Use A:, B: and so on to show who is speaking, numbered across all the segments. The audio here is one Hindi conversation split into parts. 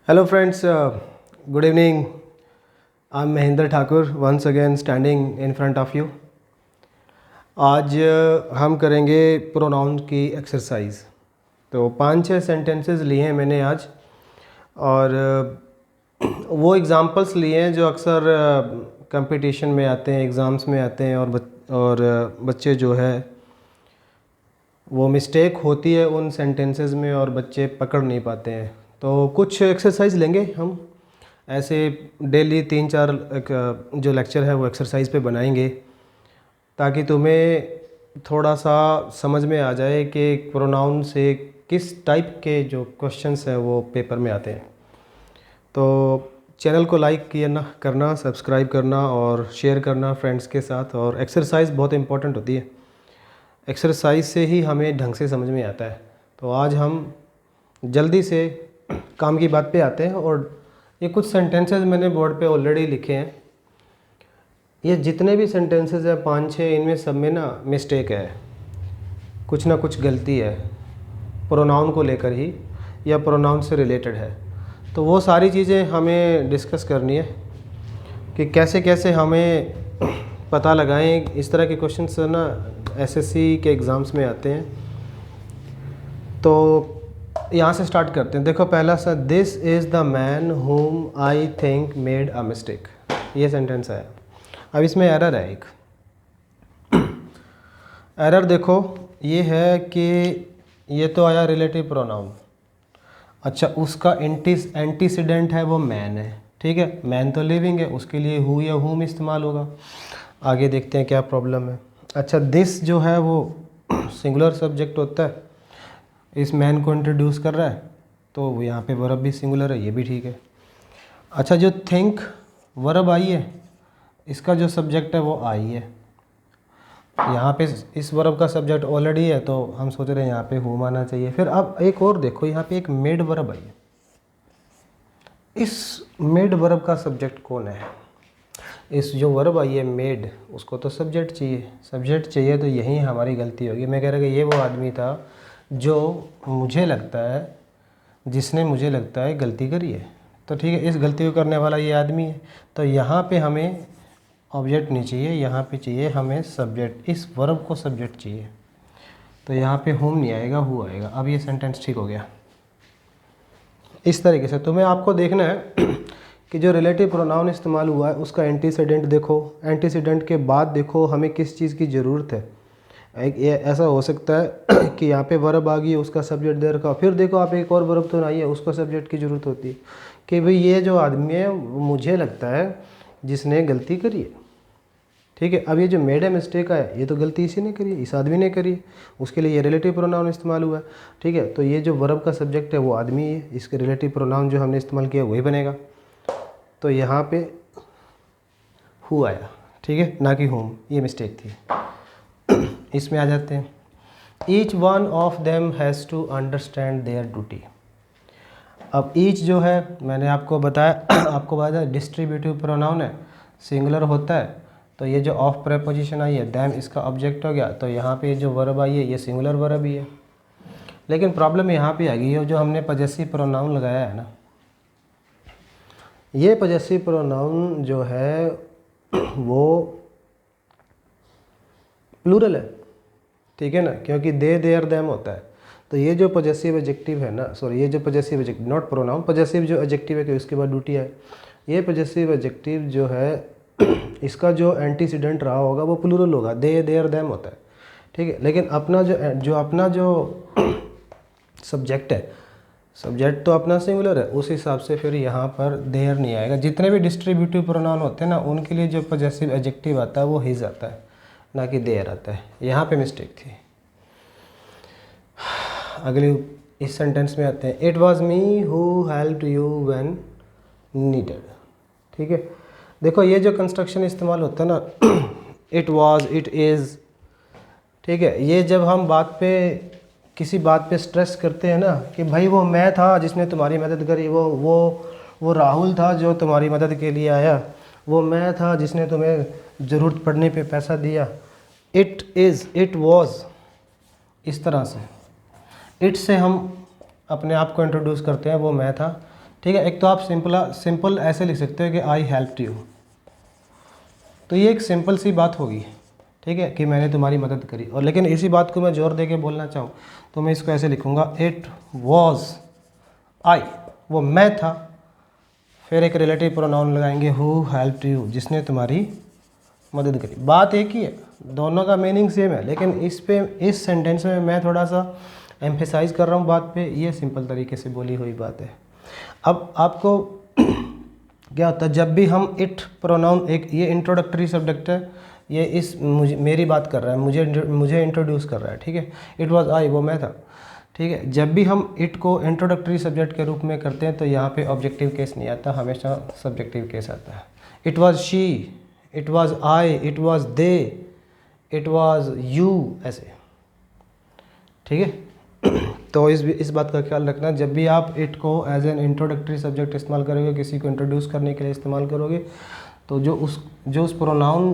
A: Hello friends, good evening. I'm Mahinder Thakur once again standing in front of you. आज हम करेंगे प्रोनाउन की एक्सरसाइज। तो 5-6 सेंटेंसेस लिए हैं मैंने आज, और वो एग्ज़ाम्पल्स लिए हैं जो अक्सर कंपटीशन में आते हैं, एग्ज़ाम्स में आते हैं, और बच्चे जो है वो मिस्टेक होती है उन सेंटेंसेस में और बच्चे पकड़ नहीं पाते हैं। तो कुछ एक्सरसाइज लेंगे हम, ऐसे डेली 3-4 जो लेक्चर है वो एक्सरसाइज पे बनाएंगे, ताकि तुम्हें थोड़ा सा समझ में आ जाए कि प्रोनाउन से किस टाइप के जो क्वेश्चंस हैं वो पेपर में आते हैं। तो चैनल को लाइक करना, सब्सक्राइब करना और शेयर करना फ्रेंड्स के साथ। और एक्सरसाइज बहुत इंपॉर्टेंट होती है, एक्सरसाइज से ही हमें ढंग से समझ में आता है। तो आज हम जल्दी से काम की बात पे आते हैं, और ये कुछ सेंटेंसेस मैंने बोर्ड पे ऑलरेडी लिखे हैं। ये जितने भी सेंटेंसेस हैं 5-6, इनमें सब में ना मिस्टेक है, कुछ ना कुछ गलती है प्रोनाउन को लेकर ही, या प्रोनाउन से रिलेटेड है। तो वो सारी चीज़ें हमें डिस्कस करनी है कि कैसे कैसे हमें पता लगाएं। इस तरह के क्वेश्चंस ना एसएससी के एग्ज़ाम्स में आते हैं। तो यहाँ से स्टार्ट करते हैं। देखो पहला सा, this is the man home I think made a mistake, ये सेंटेंस है। अब इसमें एरर है एक। एरर देखो ये है कि ये तो आया रिलेटिव प्रोनाउन, अच्छा उसका एंटीसीडेंट है वो मैन है, ठीक है। मैन तो लिविंग है, उसके लिए हु या हुम इस्तेमाल होगा। आगे देखते हैं क्या प्रॉब्लम है। अच्छा दिस जो है वो सिंगुलर सब्जेक्ट होता है, इस मैन को इंट्रोड्यूस कर रहा है, तो यहाँ पे वर्ब भी सिंगुलर है, ये भी ठीक है। अच्छा जो थिंक वर्ब आई है, इसका जो सब्जेक्ट है वो आई है। यहाँ पे इस वर्ब का सब्जेक्ट ऑलरेडी है, तो हम सोच रहे हैं यहाँ पे हुम आना चाहिए। फिर अब एक और देखो, यहाँ पे एक मेड वर्ब आई है। इस मेड वर्ब का सब्जेक्ट कौन है? इस जो वर्ब आई है मेड, उसको तो सब्जेक्ट चाहिए। सब्जेक्ट चाहिए तो यही हमारी गलती होगी। मैं कह रहा कि ये वो आदमी था जो मुझे लगता है, जिसने मुझे लगता है गलती करी है। तो ठीक है, इस गलती को करने वाला ये आदमी है। तो यहाँ पे हमें ऑब्जेक्ट नहीं चाहिए, यहाँ पे चाहिए हमें सब्जेक्ट। इस वर्ब को सब्जेक्ट चाहिए, तो यहाँ पे होम नहीं आएगा, हु आएगा। अब ये सेंटेंस ठीक हो गया। इस तरीके से तुम्हें आपको देखना है कि जो रिलेटिव प्रोनाउन इस्तेमाल हुआ है उसका एंटीसीडेंट देखो, एंटीसीडेंट के बाद देखो हमें किस चीज़ की ज़रूरत है। ये ऐसा हो सकता है कि यहाँ पे वर्ब आ गई है, उसका सब्जेक्ट दे रखा, फिर देखो आप एक और वर्ब तो नहीं है, उसको सब्जेक्ट की ज़रूरत होती है कि भाई ये जो आदमी है मुझे लगता है जिसने गलती करी है, ठीक है। अब ये जो मेड है मिस्टेक है, ये तो गलती इसी ने करी है, इस आदमी ने करी है, उसके लिए ये रिलेटिव प्रोनाउन इस्तेमाल हुआ है, ठीक है। तो ये जो वर्ब का सब्जेक्ट है वो आदमी है, इसके रिलेटिव प्रोनाउन जो हमने इस्तेमाल किया वही बनेगा। तो यहाँ पे हु आया, ठीक है, ना कि होम, ये मिस्टेक थी। इसमें आ जाते हैं। Each one of them has to understand their duty. अब ईच जो है मैंने आपको बताया डिस्ट्रीब्यूटिव प्रोनाउन है, सिंगुलर होता है। तो ये जो ऑफ प्रेपोजिशन आई है, देम इसका ऑब्जेक्ट हो गया। तो यहाँ पे जो वर्ब आई है ये सिंगुलर वर्ब ही है। लेकिन प्रॉब्लम यहाँ पे आ गई है, जो हमने पजेसिव प्रोनाउन लगाया है ना, ये पजेसिव प्रोनाउन जो है वो प्लूरल है, ठीक है ना, क्योंकि दे देयर देम होता है। तो ये जो पजेसिव एडजेक्टिव है ना, सॉरी, ये जो possessive adjective, not pronoun, possessive जो एडजेक्टिव है कि उसके बाद ड्यूटी है, ये पजेसिव एडजेक्टिव जो है इसका जो एंटीसीडेंट रहा होगा वो प्लूरल होगा, दे देयर देम होता है, ठीक है। लेकिन अपना जो सब्जेक्ट है, सब्जेक्ट तो अपना सिंगुलर है, उस हिसाब से फिर यहाँ पर देयर नहीं आएगा। जितने भी डिस्ट्रीब्यूटिव प्रोनाउन होते हैं ना, उनके लिए जो पजेसिव एडजेक्टिव आता है वो हिज आता है, ना कि देयर आता है। यहाँ पे मिस्टेक थी। अगली इस सेंटेंस में आते हैं, it was me who helped you when needed, ठीक है। देखो ये जो कंस्ट्रक्शन इस्तेमाल होता है ना, इट वॉज, इट इज़, ठीक है, ये जब हम किसी बात पे स्ट्रेस करते हैं ना कि भाई वो मैं था जिसने तुम्हारी मदद करी, वो राहुल था जो तुम्हारी मदद के लिए आया, वो मैं था जिसने तुम्हें ज़रूरत पड़ने पे पैसा दिया। इट इज़, इट वॉज, इस तरह से इट से हम अपने आप को इंट्रोड्यूस करते हैं, वो मैं था ठीक है। एक तो आप सिंपल ऐसे लिख सकते हो कि आई हेल्प्ड यू, तो ये एक सिंपल सी बात होगी, ठीक है, कि मैंने तुम्हारी मदद करी। और लेकिन इसी बात को मैं जोर दे के बोलना चाहूँ तो मैं इसको ऐसे लिखूँगा, इट वॉज आई, वो मैं था, फिर एक रिलेटिव प्रोनाउन लगाएंगे हु हेल्प्ड यू, जिसने तुम्हारी मदद करी। बात एक ही है, दोनों का मीनिंग सेम है, लेकिन इस सेंटेंस में मैं थोड़ा सा एम्फेसाइज कर रहा हूँ बात पे, ये सिंपल तरीके से बोली हुई बात है। अब आपको क्या होता है, जब भी हम इट प्रोनाउन, एक ये इंट्रोडक्टरी सब्जेक्ट है, ये मेरी बात कर रहा है, मुझे इंट्रोड्यूस कर रहा है, ठीक है। इट वाज आई, वो मैं था, ठीक है। जब भी हम इट को इंट्रोडक्टरी सब्जेक्ट के रूप में करते हैं तो यहाँ पे ऑब्जेक्टिव केस नहीं आता, हमेशा सब्जेक्टिव केस आता है। It was she, it was I, it was they, it was you, ऐसे, ठीक है। तो इस बात का ख्याल रखना, जब भी आप इट को एज एन इंट्रोडक्टरी सब्जेक्ट इस्तेमाल करोगे, किसी को इंट्रोड्यूस करने के लिए इस्तेमाल करोगे, तो जो उस प्रोनाउन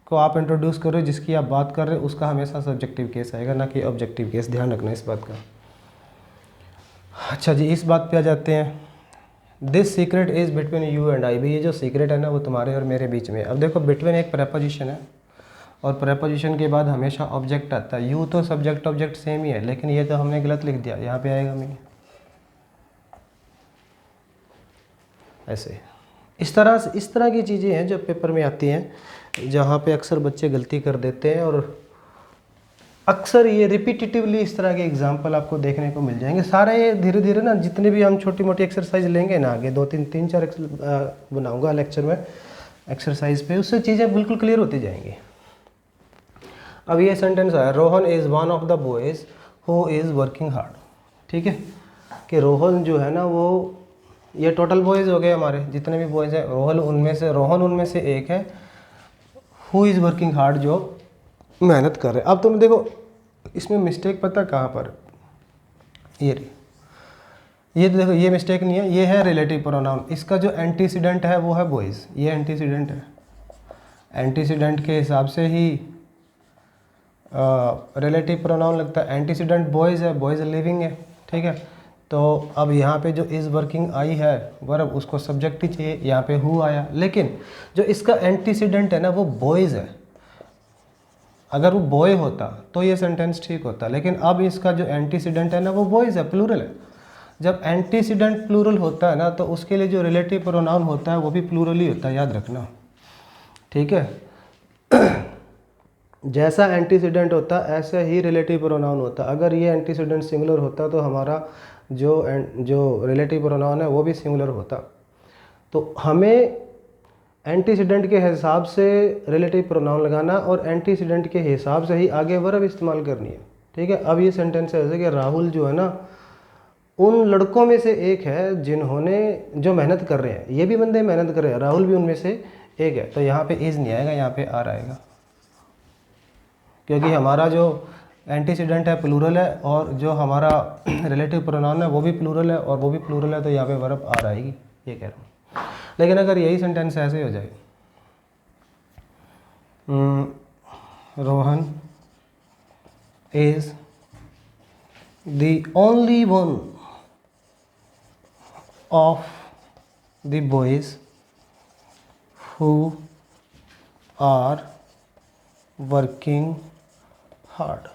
A: को आप इंट्रोड्यूस कर रहे हो, जिसकी आप बात कर रहे हो, उसका हमेशा सब्जेक्टिव केस आएगा, ना कि ऑब्जेक्टिव केस। ध्यान रखना इस बात का। अच्छा जी, इस बात पे आ जाते हैं, this secret is between you and I. भी ये जो सीक्रेट है ना, वो तुम्हारे और मेरे बीच में। अब देखो, बिटवीन एक प्रेपोजिशन है, और प्रेपोजिशन के बाद हमेशा ऑब्जेक्ट आता है। यू तो सब्जेक्ट ऑब्जेक्ट सेम ही है, लेकिन ये तो हमने गलत लिख दिया, यहाँ पे आएगा मैं ऐसे। इस तरह की चीज़ें हैं जो पेपर में आती हैं, जहाँ पे अक्सर बच्चे गलती कर देते हैं, और अक्सर ये रिपीटिटिवली इस तरह के एग्जाम्पल आपको देखने को मिल जाएंगे। सारे ये धीरे धीरे ना, जितने भी हम छोटी मोटी एक्सरसाइज लेंगे ना, आगे 2-3-4 बनाऊंगा लेक्चर में एक्सरसाइज पे, उससे चीज़ें बिल्कुल क्लियर होती जाएंगी। अब ये सेंटेंस आया, Rohan is one of the boys who is working hard, ठीक है, कि रोहन जो है ना, वो, ये टोटल बॉयज़ हो गए हमारे जितने भी बॉयज़ हैं, रोहन उनमें से एक है, हु इज़ वर्किंग हार्ड, जो मेहनत कर रहे हैं। अब तुम देखो, इसमें मिस्टेक पता कहाँ पर, ये तो देखो, ये मिस्टेक नहीं है, ये है रिलेटिव प्रोनाउन। इसका जो एंटीसीडेंट है वो है बॉयज़, ये एंटीसीडेंट है, एंटीसीडेंट के हिसाब से ही रिलेटिव प्रोनाउन लगता है। एंटीसीडेंट बॉयज़ है, बॉयज़ लिविंग है, ठीक है। तो अब यहाँ पे जो इज़ वर्किंग आई है वर्ब, उसको सब्जेक्ट ही चाहिए, यहाँ पे हु आया, लेकिन जो इसका एंटीसीडेंट है ना, वो बॉयज़ है। अगर वो बॉय होता तो ये सेंटेंस ठीक होता, लेकिन अब इसका जो एंटीसीडेंट है ना, वो बॉयज़ है, प्लूरल है। जब एंटीसीडेंट प्लूरल होता है ना, तो उसके लिए जो रिलेटिव प्रोनाउन होता है वो भी प्लूरल ही होता है, याद रखना, ठीक है। जैसा एंटीसीडेंट होता ऐसे ही रिलेटिव प्रोनाउन होता। अगर ये एंटीसीडेंट सिंगुलर होता तो हमारा जो रिलेटिव प्रोनाउन है वो भी सिंगुलर होता। तो हमें एंटीसीडेंट के हिसाब से रिलेटिव प्रोनाउन लगाना, और एंटीसीडेंट के हिसाब से ही आगे वर्ब इस्तेमाल करनी है, ठीक है। अब ये सेंटेंस है ऐसे कि राहुल जो है ना, उन लड़कों में से एक है जो मेहनत कर रहे हैं। ये भी बंदे मेहनत कर रहे हैं, राहुल भी उनमें से एक है। तो यहाँ पे इज़ नहीं आएगा, यहाँ पे आर आएगा, क्योंकि हमारा जो एंटीसीडेंट है प्लूरल है, और जो हमारा रिलेटिव प्रोनाउन है वो भी प्लूरल है, और वो भी प्लूरल है, तो यहाँ पे वर्ब आर आएगी, ये कह रहा हूँ। लेकिन अगर यही सेंटेंस ऐसे हो जाए, Rohan is the only one of the boys who are working hard.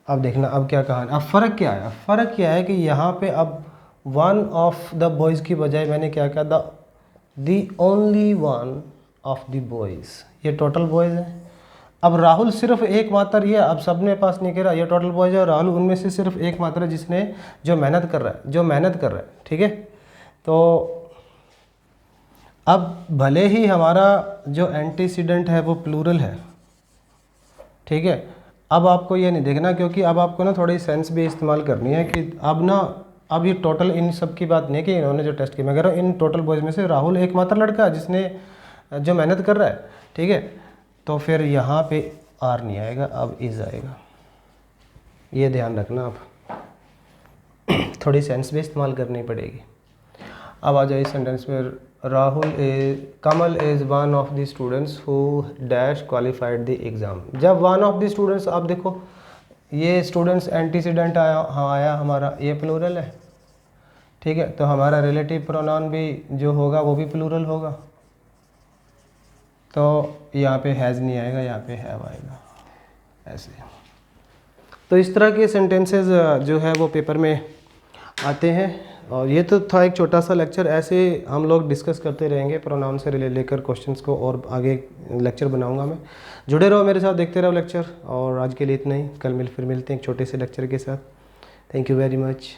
A: अब देखना, अब क्या कहा, अब फ़र्क क्या है, फ़र्क क्या है कि यहाँ पे अब वन ऑफ द बॉयज़ की बजाय मैंने क्या कहा, the only one of the boys. ये टोटल बॉयज़ है। अब राहुल सिर्फ एक मात्र, ये अब सबने पास नहीं करा, ये टोटल बॉयज़ है, और राहुल उनमें से सिर्फ एक मात्र है जिसने जो मेहनत कर रहा है, ठीक है। तो अब भले ही हमारा जो एंटीसीडेंट है वो प्लूरल है, ठीक है। अब आपको ये नहीं देखना, क्योंकि अब आपको ना थोड़ी सेंस भी इस्तेमाल करनी है कि अब ये टोटल इन सब की बात नहीं है कि इन्होंने जो टेस्ट किया, मैं कह रहा हूँ इन टोटल बॉयज़ में से राहुल एकमात्र लड़का है जिसने जो मेहनत कर रहा है, ठीक है। तो फिर यहाँ पे आर नहीं आएगा, अब इज़ आएगा, ये ध्यान रखना। आप थोड़ी सेंस भी इस्तेमाल करनी पड़ेगी। अब आ जाए सेंटेंस में, Kamal is one of the students who dash qualified the exam. जब वन ऑफ द स्टूडेंट्स, आप देखो ये स्टूडेंट्स एंटीसीडेंट आया, हाँ आया हमारा, ये प्लूरल है, ठीक है, तो हमारा रिलेटिव प्रोनाउन भी जो होगा वो भी प्लूरल होगा, तो यहाँ पे हैज़ नहीं आएगा, यहाँ पे हैव आएगा ऐसे। तो इस तरह के सेंटेंसेस जो है वो पेपर में आते हैं। और ये तो था एक छोटा सा लेक्चर, ऐसे हम लोग डिस्कस करते रहेंगे प्रोनाउन से लेकर क्वेश्चंस को, और आगे लेक्चर बनाऊंगा मैं। जुड़े रहो मेरे साथ, देखते रहो लेक्चर। और आज के लिए इतना ही, कल फिर मिलते हैं एक छोटे से लेक्चर के साथ। Thank you very much.